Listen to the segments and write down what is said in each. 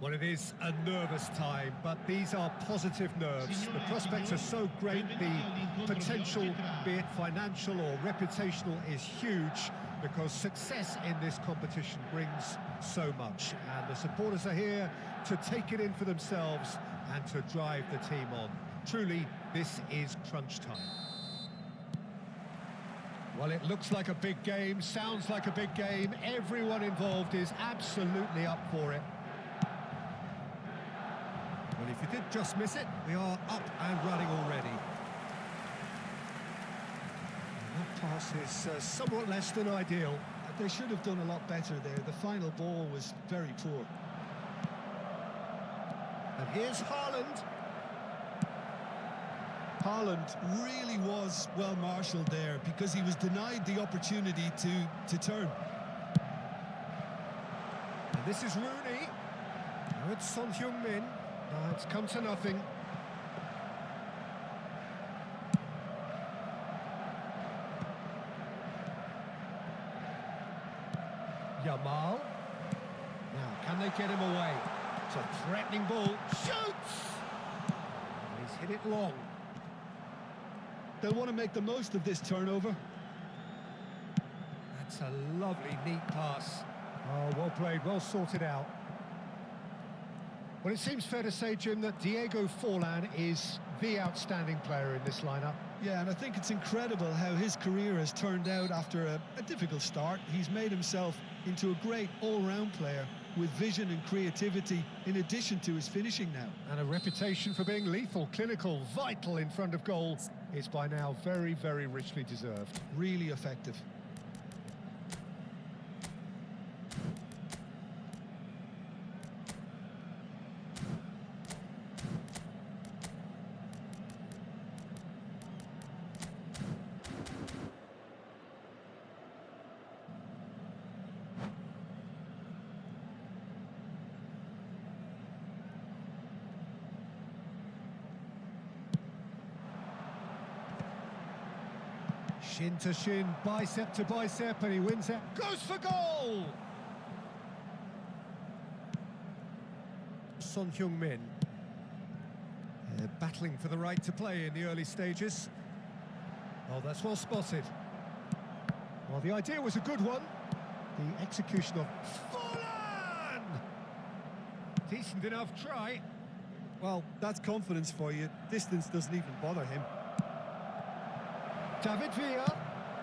Well, it is a nervous time, but these are positive nerves. The prospects are so great, the potential, be it financial or reputational, is huge because success in this competition brings so much. And the supporters are here to take it in for themselves and to drive the team on. Truly, this is crunch time. Well, it looks like a big game, sounds like a big game. Everyone involved is absolutely up for it. Well, if you did just miss it, we are up and running already. And that pass is somewhat less than ideal. They should have done a lot better there. The final ball was very poor. And here's Haaland. Haaland really was well marshalled there because he was denied the opportunity to turn. And this is Rooney. Now it's Son Heung-min. Now it's come to nothing. Yamal. Now, can they get him away? It's a threatening ball. Shoots! And he's hit it long. They'll want to make the most of this turnover. That's a lovely, neat pass. Oh, well played, well sorted out. Well, it seems fair to say, Jim, that Diego Forlan is the outstanding player in this lineup. Yeah, and I think it's incredible how his career has turned out after a difficult start. He's made himself into a great all-round player with vision and creativity in addition to his finishing now. And a reputation for being lethal, clinical, vital in front of goal is by now very, very richly deserved. Really effective. Shin to shin, bicep to bicep, and he wins it. Goes for goal! Son Heung-min. They're battling for the right to play in the early stages. Oh, that's well spotted. Well, the idea was a good one. The execution of Forlan! Decent enough try. Well, that's confidence for you. Distance doesn't even bother him. David Villa!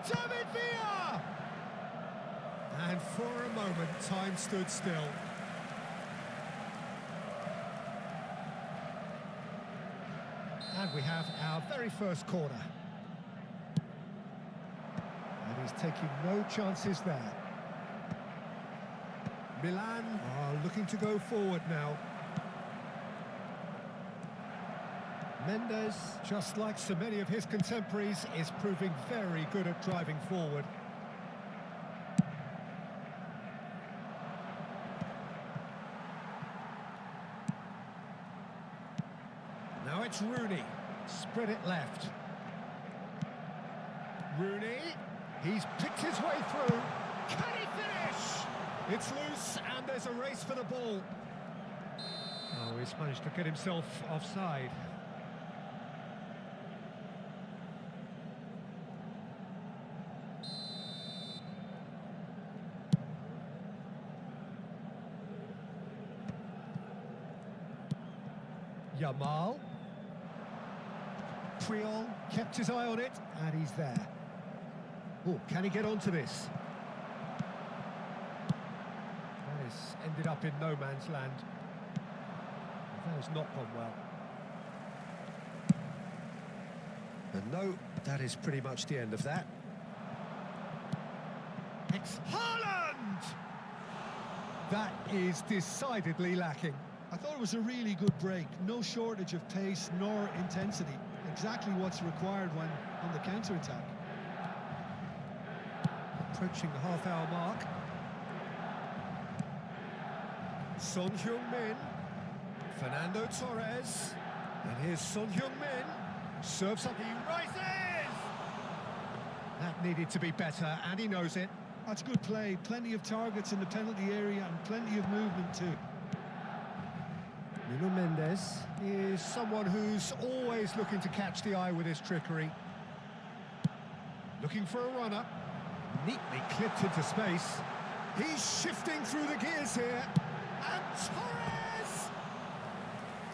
David Villa! And for a moment, time stood still. And we have our very first corner. And he's taking no chances there. Milan are looking to go forward now. Mendes, just like so many of his contemporaries, is proving very good at driving forward. Now it's Rooney. Spread it left. Rooney, he's picked his way through. Can he finish? It's loose and there's a race for the ball. Oh, he's managed to get himself offside. Yamal. Puyol kept his eye on it, and he's there. Oh, can he get onto this? That has ended up in no man's land. That has not gone well. And no, that is pretty much the end of that. Haaland! That is decidedly lacking. I thought it was a really good break. No shortage of pace nor intensity. Exactly what's required when on the counter-attack. Approaching the half-hour mark. Son Heung-min. Fernando Torres. And here's Son Heung-min. Serves up, he rises! That needed to be better, and he knows it. That's good play. Plenty of targets in the penalty area and plenty of movement too. Nuno Mendes is someone who's always looking to catch the eye with his trickery. Looking for a runner. Neatly clipped into space. He's shifting through the gears here. And Torres!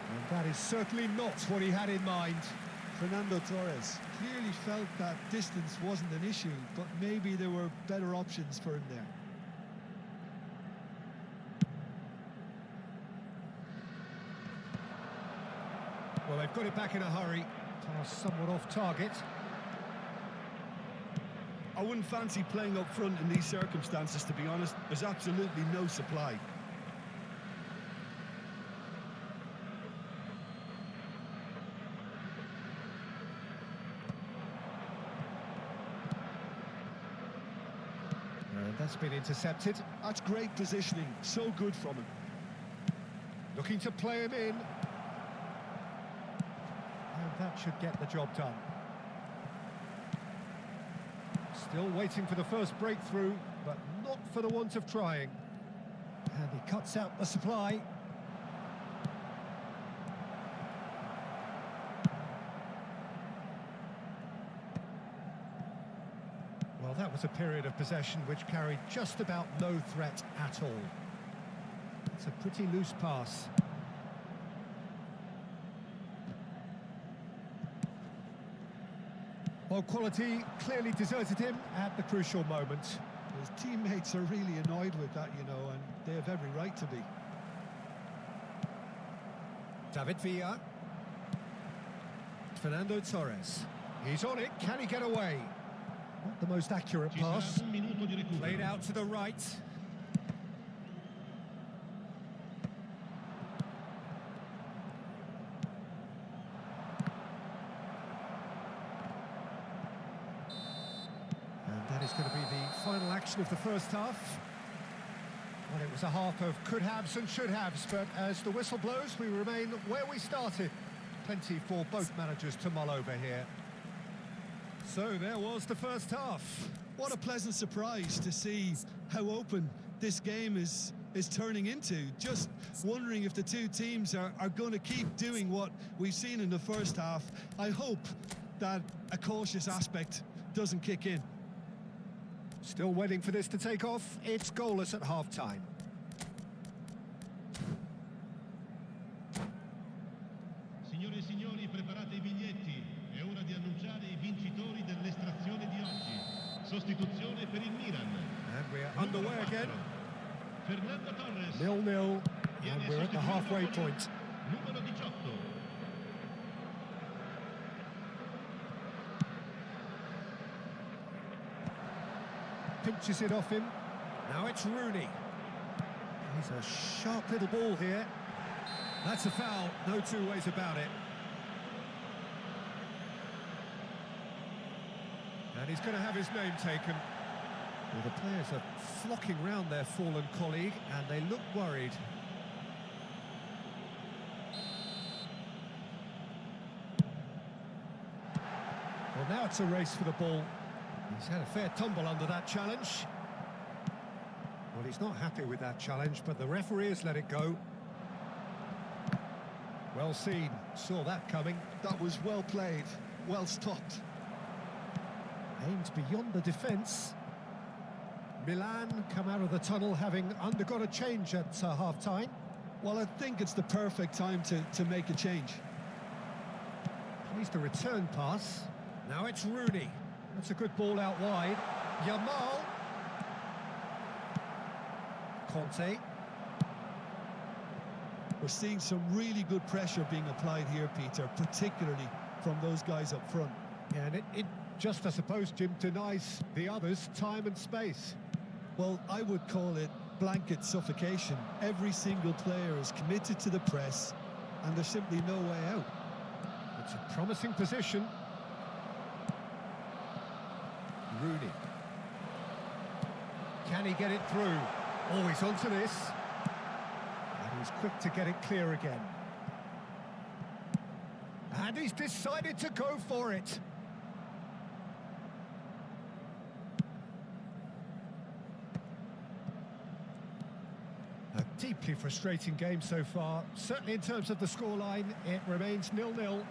And that is certainly not what he had in mind. Fernando Torres clearly felt that distance wasn't an issue, but maybe there were better options for him there. Well, they've got it back in a hurry. Pass somewhat off target. I wouldn't fancy playing up front in these circumstances, to be honest. There's absolutely no supply. And that's been intercepted. That's great positioning. So good from him. Looking to play him in. And that should get the job done. Still waiting for the first breakthrough, but not for the want of trying. And he cuts out the supply. Well, that was a period of possession which carried just about no threat at all. It's a pretty loose pass. Well, quality clearly deserted him at the crucial moment. His teammates are really annoyed with that, you know, and they have every right to be. David Villa. Fernando Torres. He's on it. Can he get away? Not the most accurate pass. Played out to the right. That is going to be the final action of the first half. Well, it was a half of could-haves and should-haves, but as the whistle blows, we remain where we started. Plenty for both managers to mull over here. So there was the first half. What a pleasant surprise to see how open this game is turning into. Just wondering if the two teams are going to keep doing what we've seen in the first half. I hope that a cautious aspect doesn't kick in. Still waiting for this to take off. It's goalless at half-time. Signore e signori, preparate I biglietti. È ora di annunciare I vincitori dell'estrazione di oggi. Sostituzione per il Milan. And we're underway again. Fernando Torres. 0-0, and we're at the halfway point. Numero 18. Pinches it off him. Now it's Rooney. He's a sharp little ball here. That's a foul, no two ways about it. And he's going to have his name taken. Well, the players are flocking round their fallen colleague, and they look worried. Well, now it's a race for the ball. He's had a fair tumble under that challenge. Well, he's not happy with that challenge, but the referee has let it go. Well seen, saw that coming. That was well played, well stopped. Aims beyond the defence. Milan come out of the tunnel having undergone a change at half-time. Well, I think it's the perfect time to make a change. Plays the return pass. Now it's Rooney. That's a good ball out wide. Yamal. Conte. We're seeing some really good pressure being applied here, Peter, particularly from those guys up front. Yeah, and it just, I suppose, Jim, denies the others time and space. Well, I would call it blanket suffocation. Every single player is committed to the press, and there's simply no way out. It's a promising position. Rooney. Can he get it through? Oh, he's onto this. And he's quick to get it clear again. And he's decided to go for it. A deep Deeply frustrating game so far. Certainly in terms of the scoreline, it remains 0-0.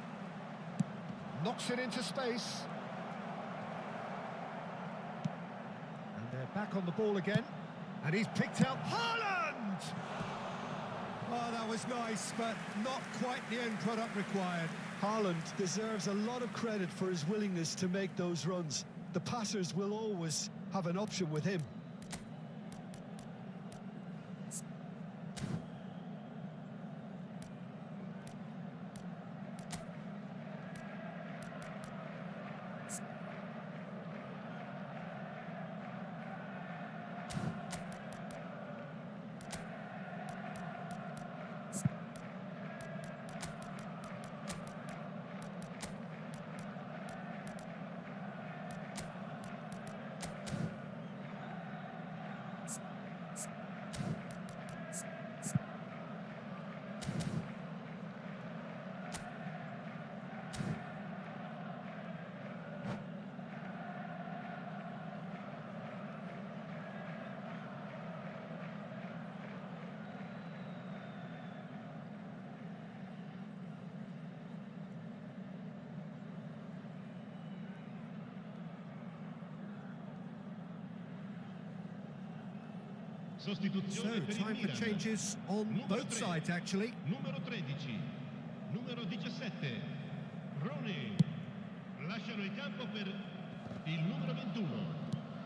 Knocks it into space. And they're back on the ball again. And he's picked out Haaland! Oh, that was nice, but not quite the end product required. Haaland deserves a lot of credit for his willingness to make those runs. The passers will always have an option with him. So, time for changes on both sides, actually. Numero 13, numero 17, Rone. Lasciano il campo per il numero 21,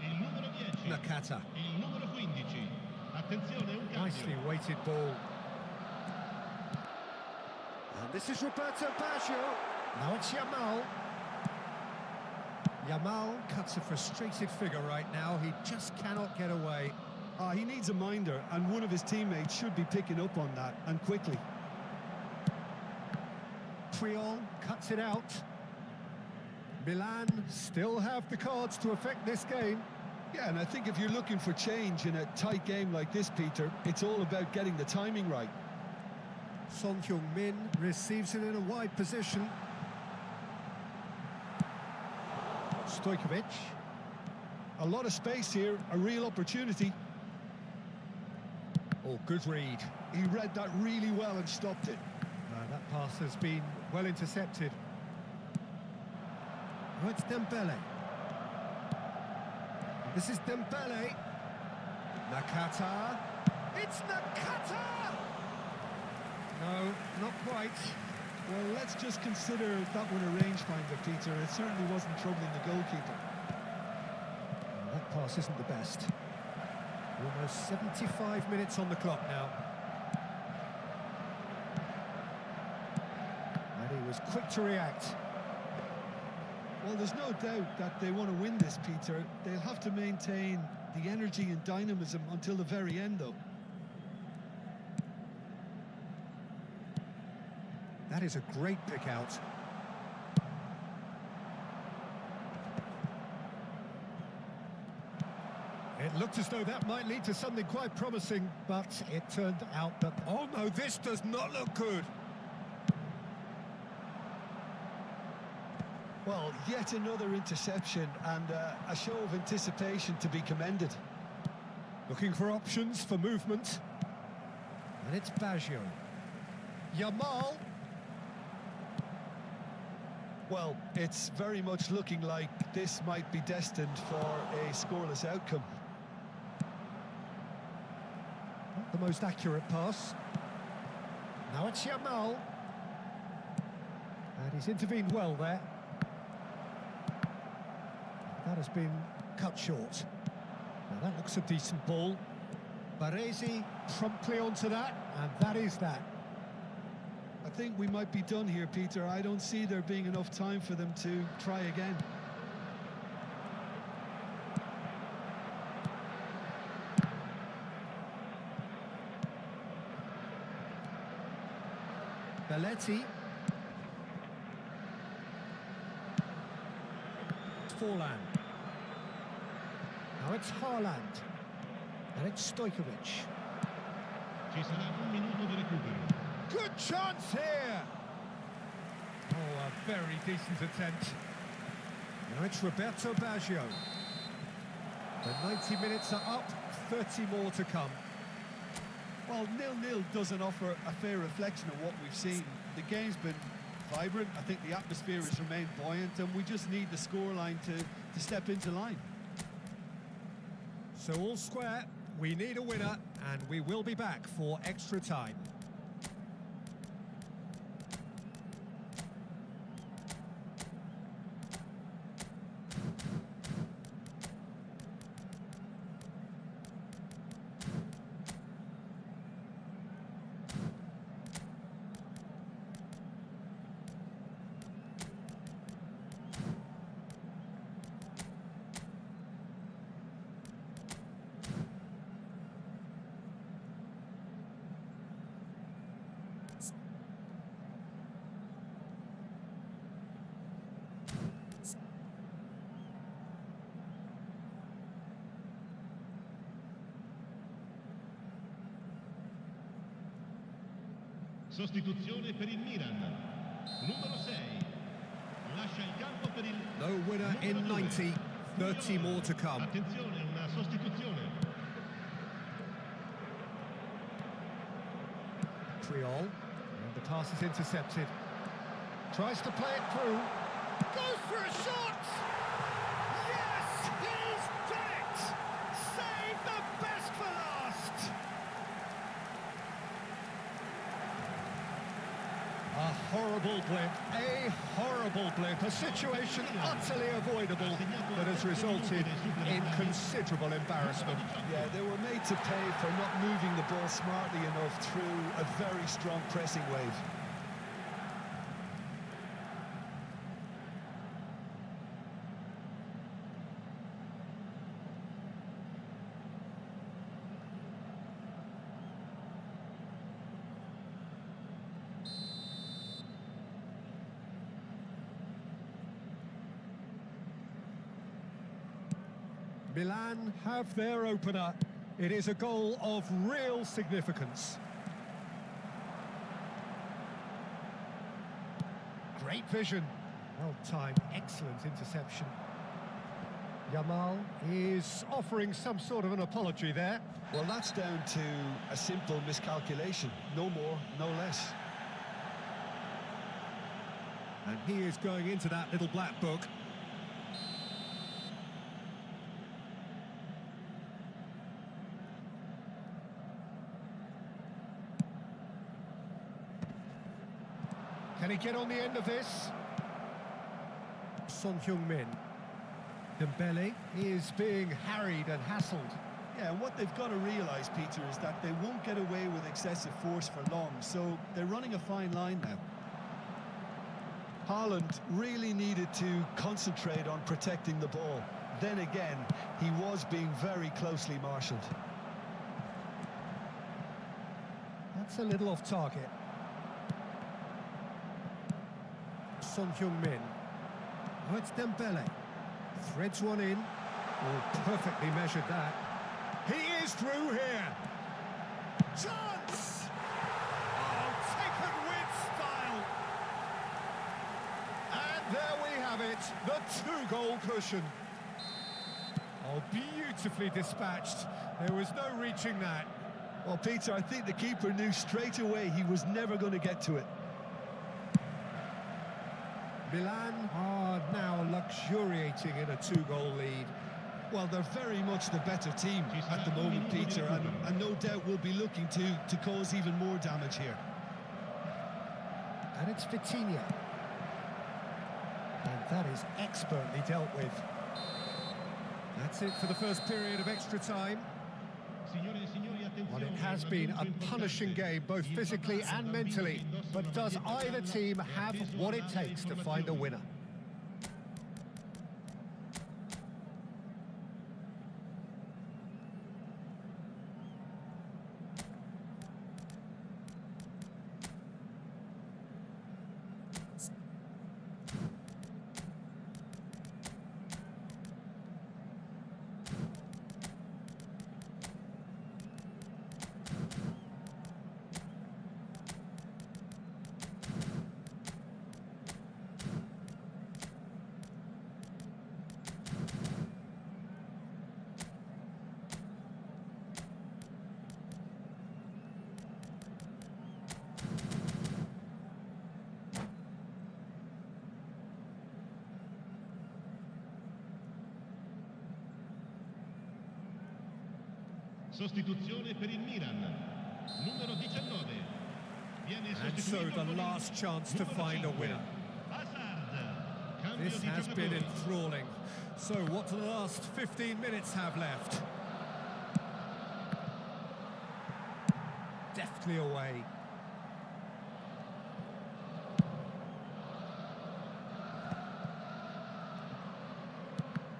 il numero 10, Nakata. il numero 15. Attenzione, un cambio. Nicely weighted ball. And this is Roberto Baggio. Now it's Yamal. Yamal cuts a frustrated figure right now. He just cannot get away. He needs a minder, and one of his teammates should be picking up on that, and quickly. Triol cuts it out. Milan still have the cards to affect this game. Yeah, and I think if you're looking for change in a tight game like this, Peter, it's all about getting the timing right. Son Heung-min receives it in a wide position. Stojkovic. A lot of space here, a real opportunity. Oh, good read. He read that really well and stopped it. That pass has been well intercepted. Oh, it's Dembele. This is Dembele. Nakata. It's Nakata! No, not quite. Well, let's just consider that one a rangefinder, Peter. It certainly wasn't troubling the goalkeeper. That pass isn't the best. Almost 75 minutes on the clock now. And he was quick to react. Well, there's no doubt that they want to win this, Peter. They'll have to maintain the energy and dynamism until the very end, though. That is a great pick out. It looked as though that might lead to something quite promising, but it turned out that... Oh no, this does not look good. Well, yet another interception and a show of anticipation to be commended. Looking for options for movement. And it's Baggio. Yamal. Well, it's very much looking like this might be destined for a scoreless outcome. Not the most accurate pass. Now it's Yamal. And he's intervened well there. That has been cut short. Now that looks a decent ball. Baresi promptly onto that, and that is that. I think we might be done here, Peter. I don't see there being enough time for them to try again. Belletti. Forlan. Now it's Haaland. And it's Stojkovic. Ci sarà un minuto di recupero. Good chance here! Oh, a very decent attempt. Now it's Roberto Baggio. The 90 minutes are up, 30 more to come. Well, 0-0 doesn't offer a fair reflection of what we've seen. The game's been vibrant. I think the atmosphere has remained buoyant, and we just need the scoreline to step into line. So all square, we need a winner, and we will be back for extra time. Sostituzione per il Milan. Numero 6. Lascia il campo per il... No winner in 90, 30 more to come. Attenzione, una sostituzione. Triol, and the pass is intercepted. Tries to play it through. Goes for a shot! Yes, he's done it! Save the best for last! A horrible blip, a situation utterly avoidable that has resulted in considerable embarrassment. Yeah, they were made to pay for not moving the ball smartly enough through a very strong pressing wave. Milan have their opener. It is a goal of real significance. Great vision. Well timed, excellent interception. Yamal is offering some sort of an apology there. Well, that's down to a simple miscalculation. No more, no less. And he is going into that little black book. Can he get on the end of this? Son Heung-min. Dembele is being harried and hassled. Yeah, and what they've got to realise, Peter, is that they won't get away with excessive force for long, so they're running a fine line now. Haaland really needed to concentrate on protecting the ball. Then again, he was being very closely marshalled. That's a little off target. Son Heung-min. Oh, it's Dembele. Threads one in. Oh, perfectly measured that. He is through here. Chance! Oh, taken with style. And there we have it, the two-goal cushion. Oh, beautifully dispatched. There was no reaching that. Well, Peter, I think the keeper knew straight away he was never going to get to it. Milan are now luxuriating in a two-goal lead. Well, they're very much the better team at the moment, Peter, and no doubt will be looking to cause even more damage here. And it's Vitinha. And that is expertly dealt with. That's it for the first period of extra time. Well, it has been a punishing game, both physically and mentally. But does either team have what it takes to find a winner? Sostituzione per il Milan. Numero 19. Viene And so sostituito the con il last chance to numero find a 5. winner. Hazard. Cambio This di has been giocatore. enthralling. So what do the last 15 minutes have left? Deftly away.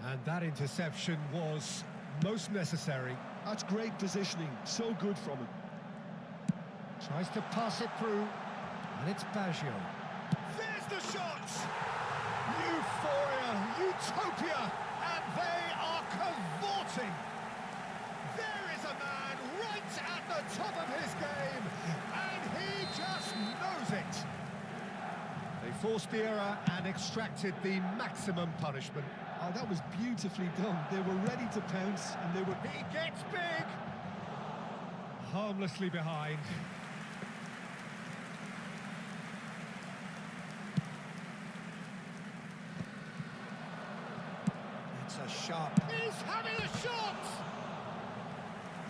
And that interception was most necessary. That's great positioning, so good from him. Tries to pass it through, and it's Baggio. There's the shot! Euphoria, utopia, and they are cavorting. There is a man right at the top of his game, and he just knows it. They forced the error and extracted the maximum punishment. Oh, that was beautifully done. They were ready to pounce, and they were... He gets big! Harmlessly behind. It's a sharp... He's having a shot!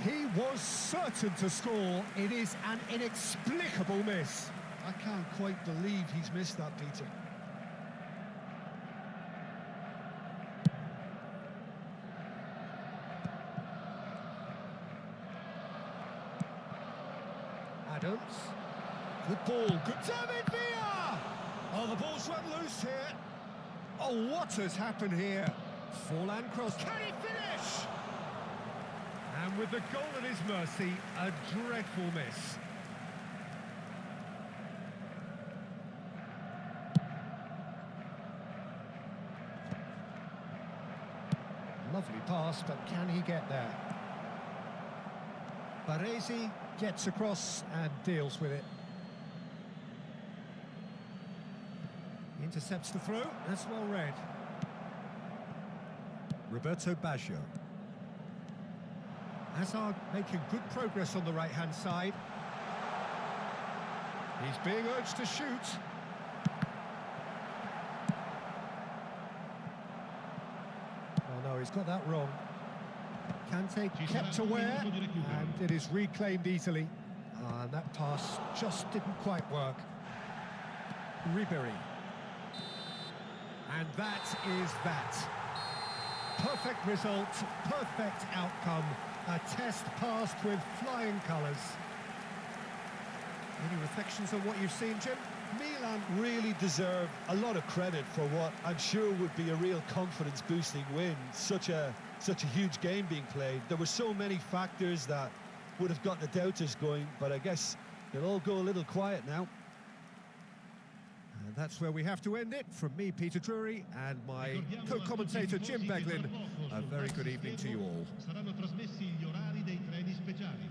He was certain to score. It is an inexplicable miss. I can't quite believe he's missed that, Peter. Adams. Good ball. Good. David Villa! Oh, the ball's run loose here. Oh, what has happened here? Forlan cross. Can he finish? And with the goal at his mercy, a dreadful miss. Lovely pass, but can he get there? Baresi gets across and deals with it. Intercepts the throw. That's well read. Roberto Baggio. Hazard making good progress on the right-hand side. He's being urged to shoot. Oh no, he's got that wrong. Kante kept aware, and it is reclaimed easily. And that pass just didn't quite work. Ribery. And that is that. Perfect result, perfect outcome. A test passed with flying colours. Any reflections on what you've seen, Jim? Milan really deserve a lot of credit for what I'm sure would be a real confidence-boosting win. Such a huge game being played. There were so many factors that would have got the doubters going, but I guess they'll all go a little quiet now. And that's where we have to end it. From me, Peter Drury, and my co-commentator, Jim Beglin. A very good evening to you all. Saranno trasmessi gli orari dei treni speciali.